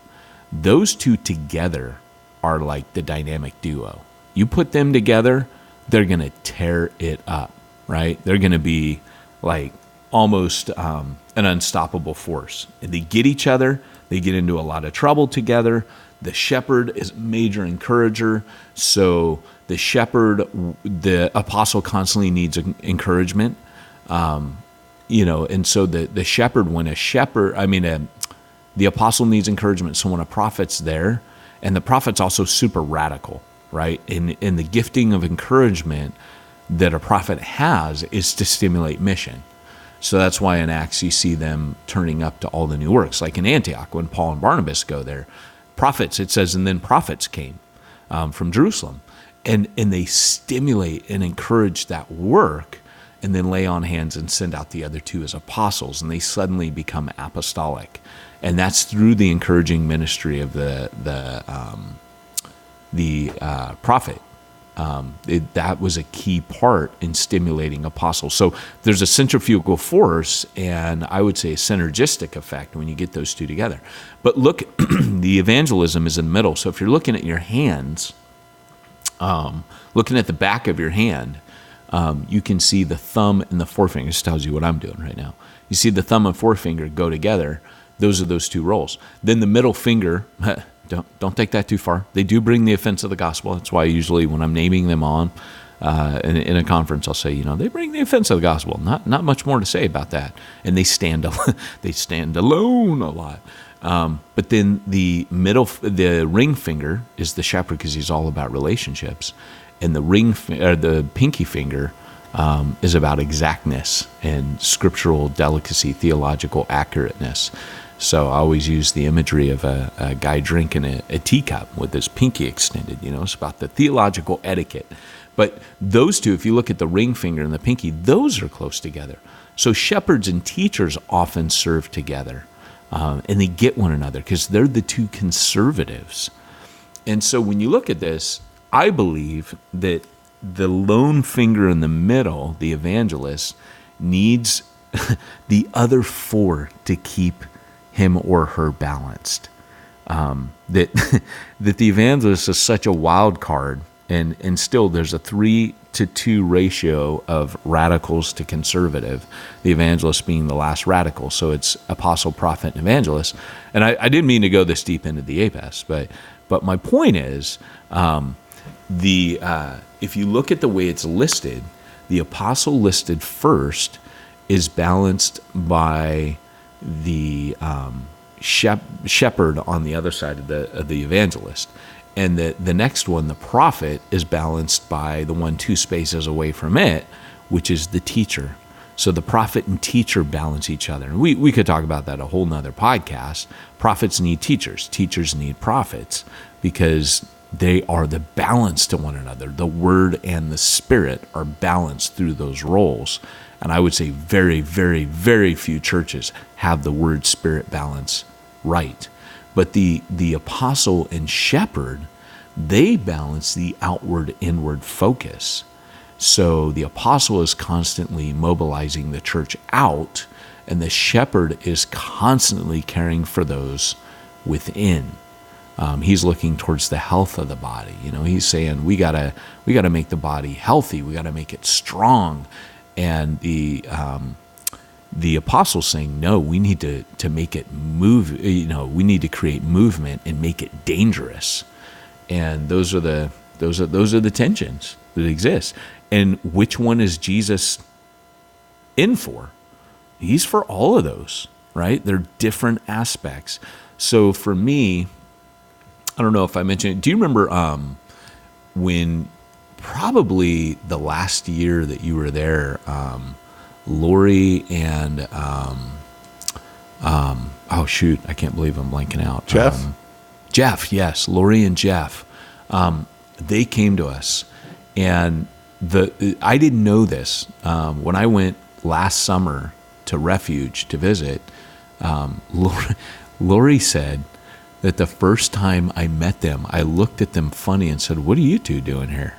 Those two together are like the dynamic duo. You put them together, they're going to tear it up, right? They're going to be like almost an unstoppable force. And they get each other. They get into a lot of trouble together. The shepherd is a major encourager. So the shepherd, the apostle constantly needs encouragement. And so the shepherd, the apostle needs encouragement. So when a prophet's there, and the prophet's also super radical, right? And the gifting of encouragement that a prophet has is to stimulate mission. So that's why in Acts you see them turning up to all the new works. Like in Antioch, when Paul and Barnabas go there, prophets, it says, and then prophets came from Jerusalem. And they stimulate and encourage that work, and then lay on hands and send out the other 2 as apostles, and they suddenly become apostolic. And that's through the encouraging ministry of the prophet. That was a key part in stimulating apostles. So there's a centrifugal force, and I would say a synergistic effect when you get those two together. But look, the evangelism is in the middle. So if you're looking at your hands, looking at the back of your hand, you can see the thumb and the forefinger. This tells you what I'm doing right now. You see the thumb and forefinger go together. Those are those 2 roles. Then the middle finger, don't take that too far. They do bring the offense of the gospel. That's why usually when I'm naming them on in a conference, I'll say, they bring the offense of the gospel. Not much more to say about that. And they stand alone a lot. But then the ring finger is the shepherd, because he's all about relationships. And the pinky finger is about exactness and scriptural delicacy, theological accurateness. So I always use the imagery of a guy drinking a teacup with his pinky extended. It's about the theological etiquette. But those two, if you look at the ring finger and the pinky, those are close together. So shepherds and teachers often serve together, and they get one another because they're the 2 conservatives. And so when you look at this, I believe that the lone finger in the middle, the evangelist, needs the other 4 to keep him or her balanced. That the evangelist is such a wild card, and still there's a 3-to-2 ratio of radicals to conservative, the evangelist being the last radical. So it's apostle, prophet, and evangelist. And I didn't mean to go this deep into the APES, but my point is, if you look at the way it's listed, the apostle listed first is balanced by the shepherd on the other side of the evangelist. And the next one, the prophet, is balanced by the one 2 spaces away from it, which is the teacher. So the prophet and teacher balance each other. And we could talk about that a whole nother podcast. Prophets need teachers. Teachers need prophets, because they are the balance to one another. The word and the spirit are balanced through those roles. And I would say very, very, very few churches have the word spirit balance right. But the apostle and shepherd, they balance the outward inward focus. So the apostle is constantly mobilizing the church out, and the shepherd is constantly caring for those within. He's looking towards the health of the body. He's saying we gotta make the body healthy. We gotta make it strong. And the apostle's saying, no, we need to make it move. We need to create movement and make it dangerous. And those are the tensions that exist. And which one is Jesus in for? He's for all of those, right? They're different aspects. So for me, I don't know if I mentioned it. Do you remember when probably the last year that you were there, Lori and oh shoot, I can't believe I'm blanking out. Jeff, yes, Lori and Jeff. They came to us, and I didn't know this when I went last summer to Refuge to visit. Lori said that the first time I met them, I looked at them funny and said, "What are you two doing here?"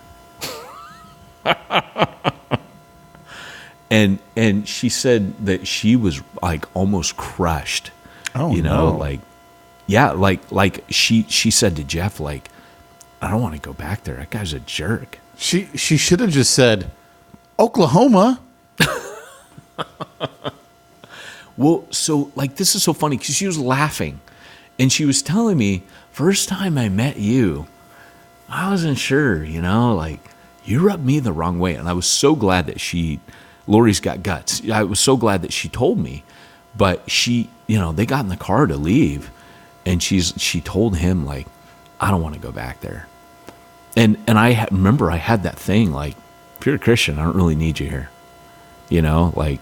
and she said that she was like almost crushed. Oh, no. Like she said to Jeff, like, I don't want to go back there. That guy's a jerk. She should have just said, Oklahoma. Well, so like this is so funny because she was laughing, and she was telling me, first time I met you, I wasn't sure, like you rubbed me the wrong way, and I was so glad that Lori's got guts. I was so glad that she told me, but they got in the car to leave, and she told him like, I don't want to go back there, and I remember I had that thing like, if you're a Christian, I don't really need you here, it,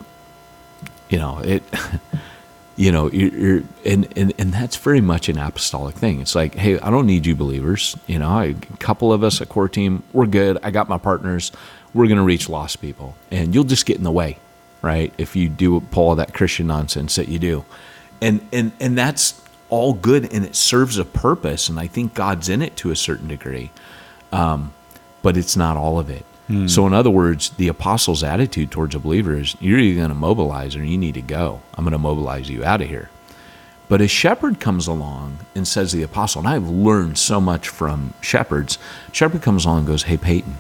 you're and that's very much an apostolic thing. It's like, hey, I don't need you believers. A couple of us at Core Team, we're good. I got my partners. We're going to reach lost people, and you'll just get in the way, right? If you do pull all that Christian nonsense that you do, and that's all good, and it serves a purpose, and I think God's in it to a certain degree, but it's not all of it. So in other words, the apostle's attitude towards a believer is, you're either going to mobilize or you need to go. I'm going to mobilize you out of here. But a shepherd comes along and says to the apostle, and I've learned so much from shepherds. Shepherd comes along and goes, hey, Peyton,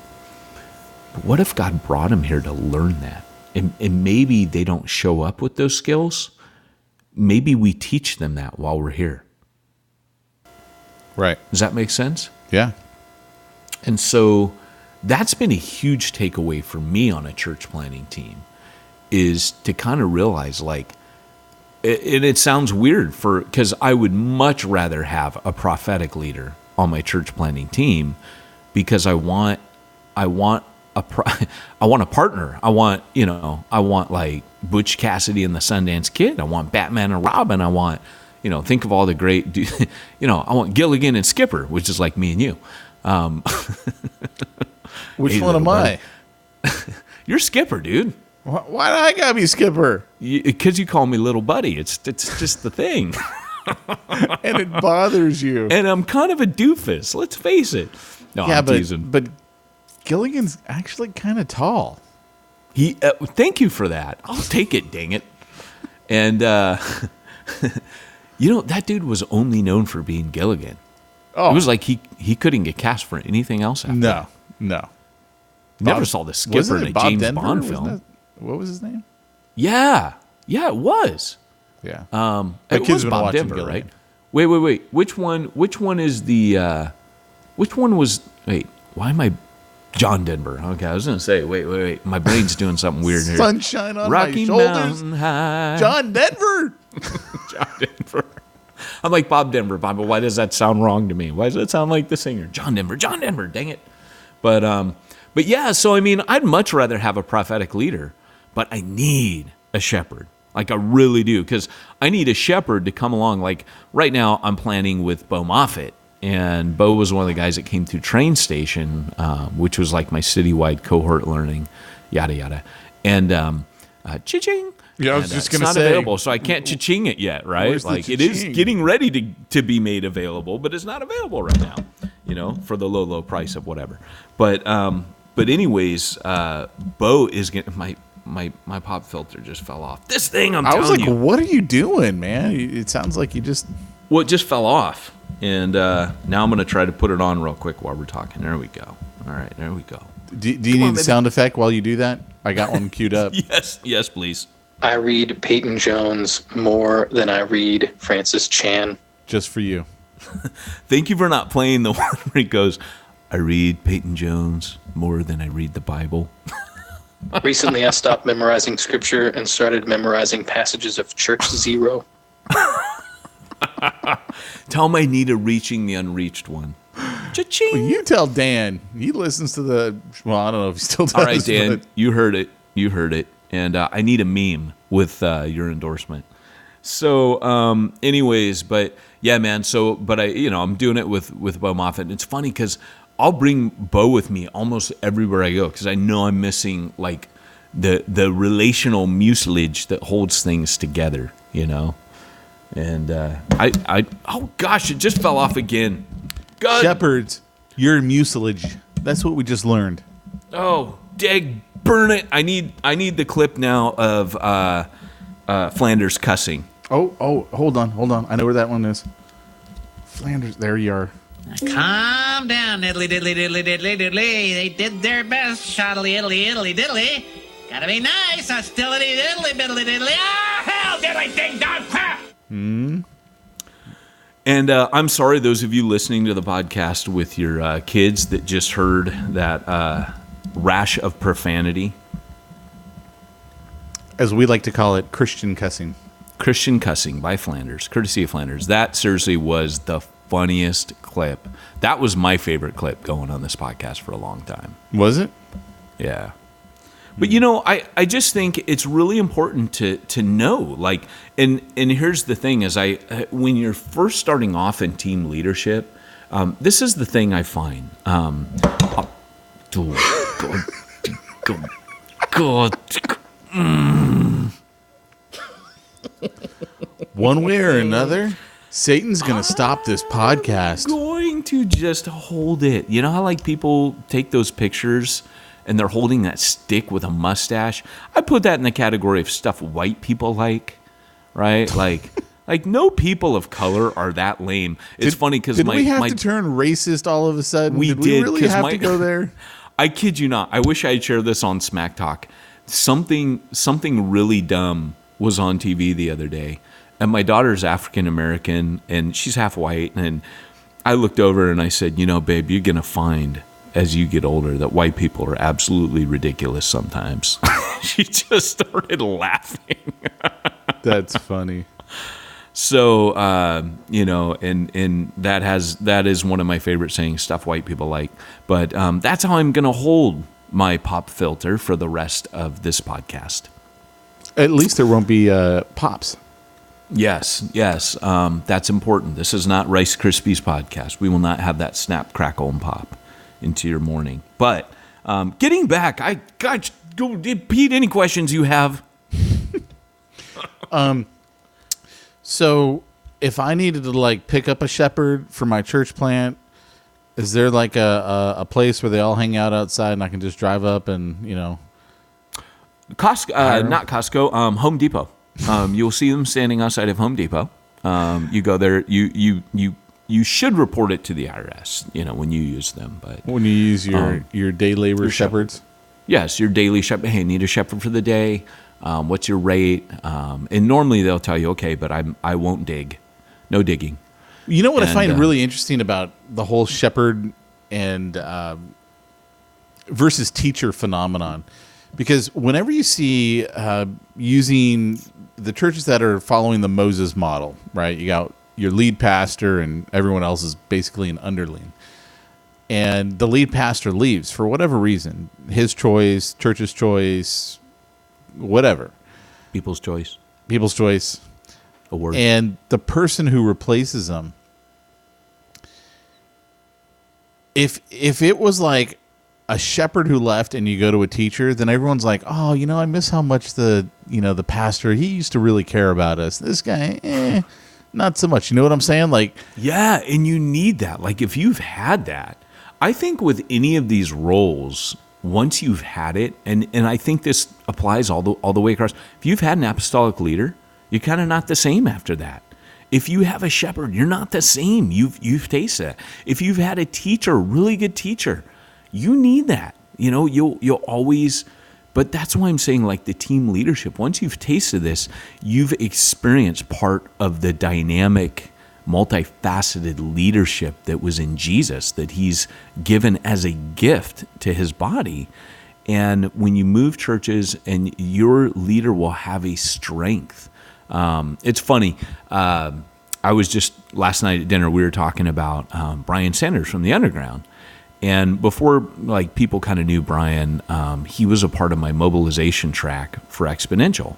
what if God brought him here to learn that? And maybe they don't show up with those skills. Maybe we teach them that while we're here. Right. Does that make sense? Yeah. And so that's been a huge takeaway for me on a church planning team, is to kind of realize, like, it sounds weird because I would much rather have a prophetic leader on my church planning team, because I want a partner. I want like Butch Cassidy and the Sundance Kid. I want Batman and Robin. I want, think of all the great, I want Gilligan and Skipper, which is like me and you. Which hey, one am I? You're Skipper, dude. Why do I gotta be Skipper? Because you call me little buddy. It's just the thing. And it bothers you. And I'm kind of a doofus. Let's face it. No, yeah, I'm teasing. But Gilligan's actually kind of tall. Thank you for that. I'll take it, dang it. And that dude was only known for being Gilligan. Oh. It was like he couldn't get cast for anything else after that. No. Never saw the Skipper in a Bob James Denver? Bond film. What was his name? Yeah, it was. Yeah. It was Bob Denver, Gilligan. right? Wait. Which one is the? Which one was? Wait, why am I? John Denver. Okay, I was gonna say. Wait. My brain's doing something weird here. Sunshine on Rocky my shoulders. Mountain High. John Denver. John Denver. I'm like Bob Denver. Bob, why does that sound wrong to me? Why does that sound like the singer? John Denver. Dang it. But yeah. So I mean, I'd much rather have a prophetic leader, but I need a shepherd. Like I really do, because I need a shepherd to come along. Like right now, I'm planning with Bo Moffitt, and Bo was one of the guys that came through Train Station, which was like my citywide cohort learning, yada yada, and cha-ching. Yeah, I was just it's gonna not say, available, so I can't cha-ching it yet, right? Where's the Like it is cha-ching? getting ready to be made available, but it's not available right now, for the low price of whatever. But anyways, Bo is getting my pop filter just fell off. This thing, I was telling like, you. what are you doing, man? It sounds like you just. Well, it just fell off. And now I'm going to try to put it on real quick while we're talking. There we go. All right, there we go. Do you need a sound effect while you do that? I got one queued up. Yes, please. I read Peyton Jones more than I read Francis Chan. Just for you. Thank you for not playing the one where he goes, I read Peyton Jones more than I read the Bible. Recently, I stopped memorizing scripture and started memorizing passages of Church Zero. Tell him I need a reaching the unreached one. Cha-ching. Well, you tell Dan. He listens to the. Well, I don't know if he still does. All right, Dan, but- you heard it. You heard it. And I need a meme with your endorsement. So, anyways, but yeah, man. So, but I'm doing it with Bo Moffat. And it's funny because I'll bring Bo with me almost everywhere I go because I know I'm missing like the relational mucilage that holds things together, And oh gosh, it just fell off again. God. Shepherds, your mucilage. That's what we just learned. Oh, dag burn it! I need the clip now of Flanders cussing. Oh, hold on. I know where that one is. Flanders, there you are. Calm down, diddly diddly diddly diddly diddly. They did their best, shoddily iddly iddly diddly. Gotta be nice, hostility diddly biddly diddly. Ah, hell, diddly ding dong crap! And I'm sorry, those of you listening to the podcast with your kids that just heard that rash of profanity. As we like to call it, Christian cussing. Christian cussing by Flanders, courtesy of Flanders. That seriously was the funniest clip. That was my favorite clip going on this podcast for a long time. Was it? Yeah. But I just think it's really important to know, like, and here's the thing: is when you're first starting off in team leadership, this is the thing I find. God. One way or another, Satan's gonna stop this podcast. Going to just hold it. You know how like people take those pictures and they're holding that stick with a mustache? I put that in the category of stuff white people like, right? Like no people of color are that lame. It's funny because we have to turn racist all of a sudden? We did we really 'cause have to go there? I kid you not. I wish I had shared this on Smack Talk. Something really dumb was on TV the other day. And my daughter's African American and she's half white. And I looked over and I said, babe, you're going to find as you get older that white people are absolutely ridiculous sometimes. She just started laughing. That's funny. So, and that is one of my favorite sayings, stuff white people like. But that's how I'm going to hold my pop filter for the rest of this podcast. At least there won't be pops. Yes. That's important. This is not Rice Krispies podcast. We will not have that snap, crackle, and pop into your morning. But getting back, Pete, any questions you have? So if I needed to like pick up a shepherd for my church plant, is there like a place where they all hang out outside and I can just drive up and, Costco, not Costco, Home Depot. You'll see them standing outside of Home Depot. You go there, you should report it to the IRS, when you use them. But when you use your day labor shepherds? Yes, your daily shepherd. Hey, need a shepherd for the day. What's your rate? And normally they'll tell you, okay, but I won't dig. No digging. You know what I find really interesting about the whole shepherd and versus teacher phenomenon? Because whenever you see using the churches that are following the Moses model, right? You got your lead pastor and everyone else is basically an underling. And the lead pastor leaves for whatever reason. His choice, church's choice, whatever. People's choice. A word. And the person who replaces them, if it was like a shepherd who left and you go to a teacher, then everyone's like, oh, I miss how much the pastor, he used to really care about us. This guy, not so much. You know what I'm saying? Like, yeah, and you need that. Like if you've had that, I think with any of these roles, once you've had it, and I think this applies all the way across. If you've had an apostolic leader, you're kind of not the same after that. If you have a shepherd, you're not the same. You've tasted that. If you've had a teacher, a really good teacher, you need that. You'll always. But that's why I'm saying, like, the team leadership. Once you've tasted this, you've experienced part of the dynamic, multifaceted leadership that was in Jesus, that he's given as a gift to his body. And when you move churches, and your leader will have a strength. It's funny. I was just last night at dinner, we were talking about Brian Sanders from the Underground. And before, like, people kind of knew Brian, he was a part of my mobilization track for Exponential.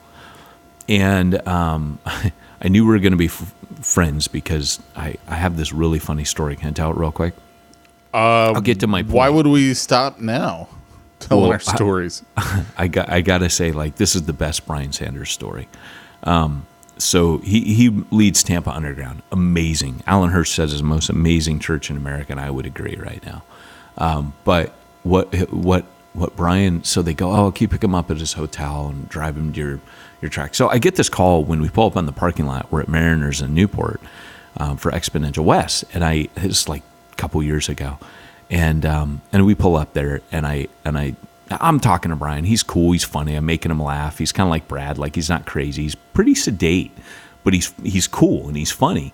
And I knew we were going to be friends because I have this really funny story. Can I tell it real quick? I'll get to my point. Why would we stop now telling our stories? I got to say, like, this is the best Brian Sanders story. So he leads Tampa Underground. Amazing. Alan Hirsch says it's the most amazing church in America, and I would agree right now. But what Brian, so they go, oh, can you pick him up at his hotel and drive him to your track? So I get this call when we pull up on the parking lot. We're at Mariners in Newport for Exponential West, and it's like a couple years ago, and we pull up there, and I'm talking to Brian. He's cool. He's funny. I'm making him laugh. He's kind of like Brad. Like, he's not crazy. He's pretty sedate, but he's cool and he's funny,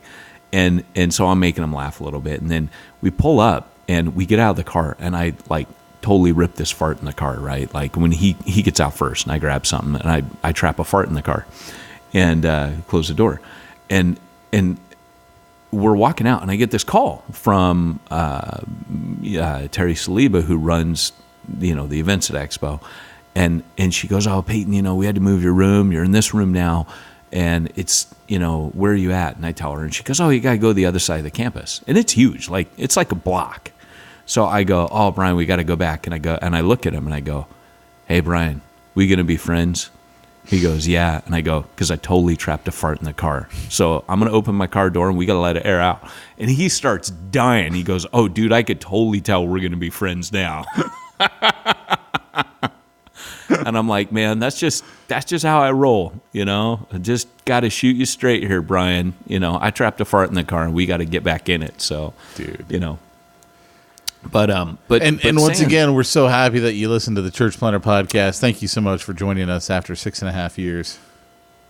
and so I'm making him laugh a little bit, and then we pull up. And we get out of the car, and I, like, totally rip this fart in the car, right? Like, when he gets out first, and I grab something, and I trap a fart in the car, and close the door. And we're walking out, and I get this call from Terry Saliba, who runs, the events at Expo. And she goes, oh, Peyton, we had to move your room. You're in this room now. And it's, where are you at? And I tell her, and she goes, oh, you got to go to the other side of the campus. And it's huge. Like, it's like a block. So I go, oh, Brian, we got to go back. And I look at him and I go, hey, Brian, we going to be friends? He goes, yeah. And I go, because I totally trapped a fart in the car. So I'm going to open my car door and we got to let it air out. And he starts dying. He goes, oh, dude, I could totally tell we're going to be friends now. And I'm like, man, that's just how I roll, I just got to shoot you straight here, Brian. I trapped a fart in the car and we got to get back in it. So, dude, But once again, we're so happy that you listened to the Church Planter podcast. Thank you so much for joining us after 6.5 years.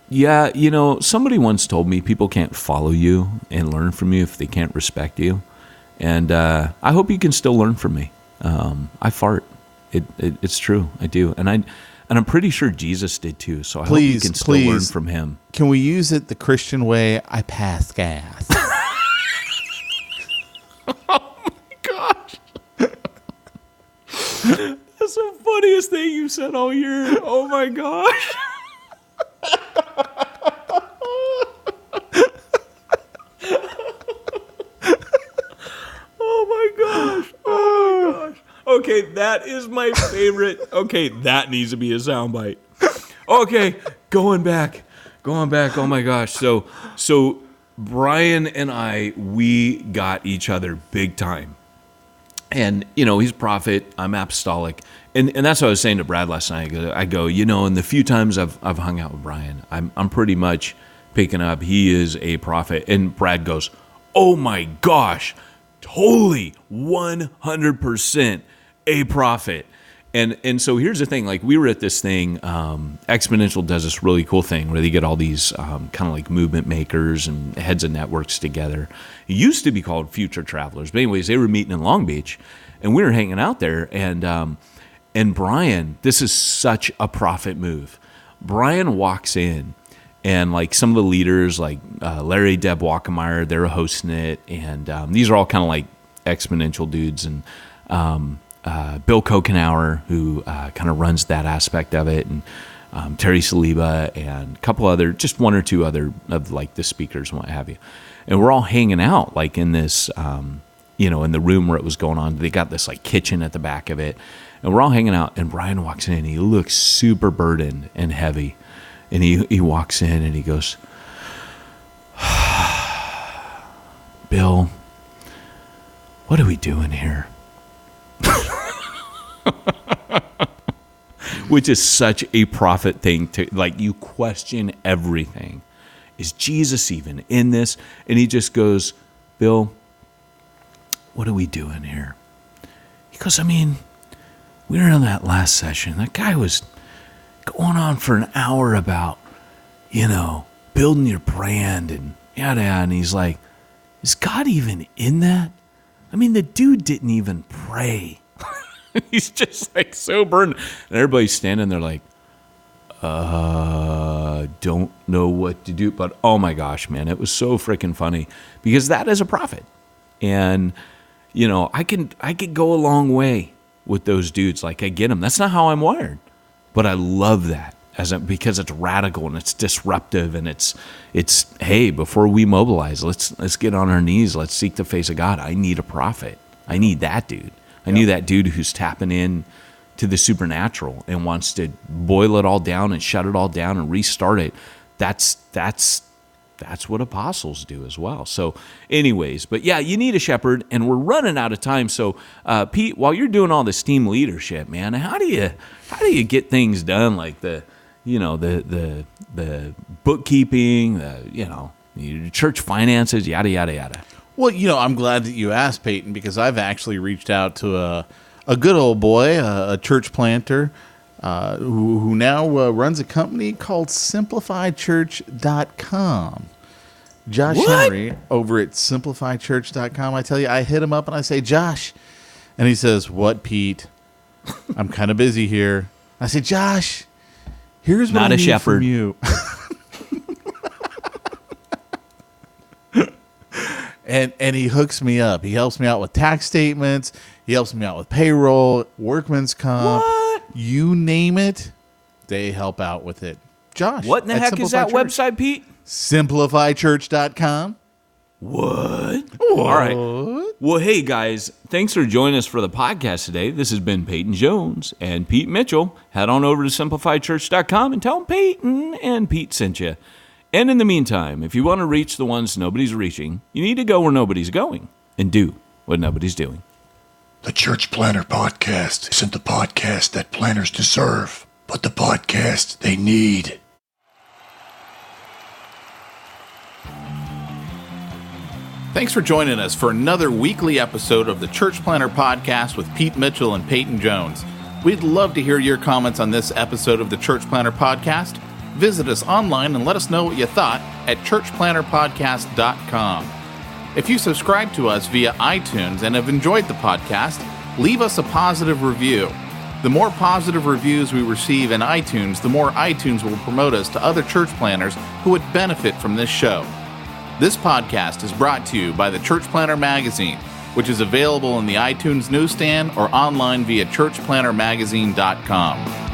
Yeah, somebody once told me people can't follow you and learn from you if they can't respect you. And I hope you can still learn from me. I fart. It's true. I do. And I'm pretty sure Jesus did too. So I hope you can still learn from him. Can we use it the Christian way? I pass gas. That's the funniest thing you've said all year. Oh my gosh. Oh my gosh. Oh my gosh. Okay, that is my favorite. Okay, that needs to be a soundbite. Okay, going back. Oh my gosh. So Brian and we got each other big time. And, he's a prophet, I'm apostolic. And that's what I was saying to Brad last night. I go, in the few times I've hung out with Brian, I'm pretty much picking up, he is a prophet. And Brad goes, oh my gosh, totally 100% a prophet. And so here's the thing, like, we were at this thing, Exponential does this really cool thing where they get all these kind of like movement makers and heads of networks together. It used to be called Future Travelers, but anyways, they were meeting in Long Beach, and we were hanging out there, and Brian, this is such a prophet move. Brian walks in, and like some of the leaders, like Larry, Deb Wackemeyer, they're hosting it, and these are all kind of like Exponential dudes, and Bill Kokenauer, who kind of runs that aspect of it, and Terry Saliba, and a couple other, just one or two other of like the speakers and what have you. And we're all hanging out like in this, in the room where it was going on. They got this like kitchen at the back of it, and we're all hanging out. And Brian walks in, and he looks super burdened and heavy, and he walks in and he goes, Bill, what are we doing here? Which is such a prophet thing to, like, you question everything. Is Jesus even in this? And he just goes, Bill, what are we doing here? He goes, I mean, we were in that last session. That guy was going on for an hour about, building your brand and yada yada. And he's like, is God even in that? I mean, the dude didn't even pray. He's just like so burned. And everybody's standing there like, don't know what to do. But oh my gosh, man, it was so freaking funny because that is a prophet. And, I could go a long way with those dudes. Like I get them. That's not how I'm wired. But I love that because it's radical and it's disruptive and it's hey, before we mobilize, let's get on our knees. Let's seek the face of God. I need a prophet. I need that dude. I need that dude who's tapping in to the supernatural and wants to boil it all down and shut it all down and restart it. That's what apostles do as well. So anyways, but yeah, you need a shepherd, and we're running out of time. So Pete, while you're doing all this team leadership, man, how do you get things done like the bookkeeping, the church finances, yada yada yada? Well, I'm glad that you asked, Peyton, because I've actually reached out to a good old boy, a church planter, who now runs a company called SimplifiedChurch.com. Josh Henry over at SimplifiedChurch.com. I tell you, I hit him up and I say, Josh. And he says, what, Pete? I'm kind of busy here. I say, Josh, here's what I need from you. And he hooks me up. He helps me out with tax statements. He helps me out with payroll, workman's comp. What? You name it, they help out with it. Josh. What in the heck is that website, Pete? SimplifiedChurch.com. What? All right. Well, hey, guys, thanks for joining us for the podcast today. This has been Peyton Jones and Pete Mitchell. Head on over to SimplifiedChurch.com and tell them Peyton and Pete sent you. And in the meantime, if you want to reach the ones nobody's reaching, you need to go where nobody's going and do what nobody's doing. The Church Planner Podcast isn't the podcast that planners deserve, but the podcast they need. Thanks for joining us for another weekly episode of the Church Planner Podcast with Pete Mitchell and Peyton Jones. We'd love to hear your comments on this episode of the Church Planner Podcast. Visit us online and let us know what you thought at churchplannerpodcast.com. If you subscribe to us via iTunes and have enjoyed the podcast, leave us a positive review. The more positive reviews we receive in iTunes, the more iTunes will promote us to other church planners who would benefit from this show. This podcast is brought to you by the Church Planner Magazine, which is available in the iTunes newsstand or online via churchplannermagazine.com.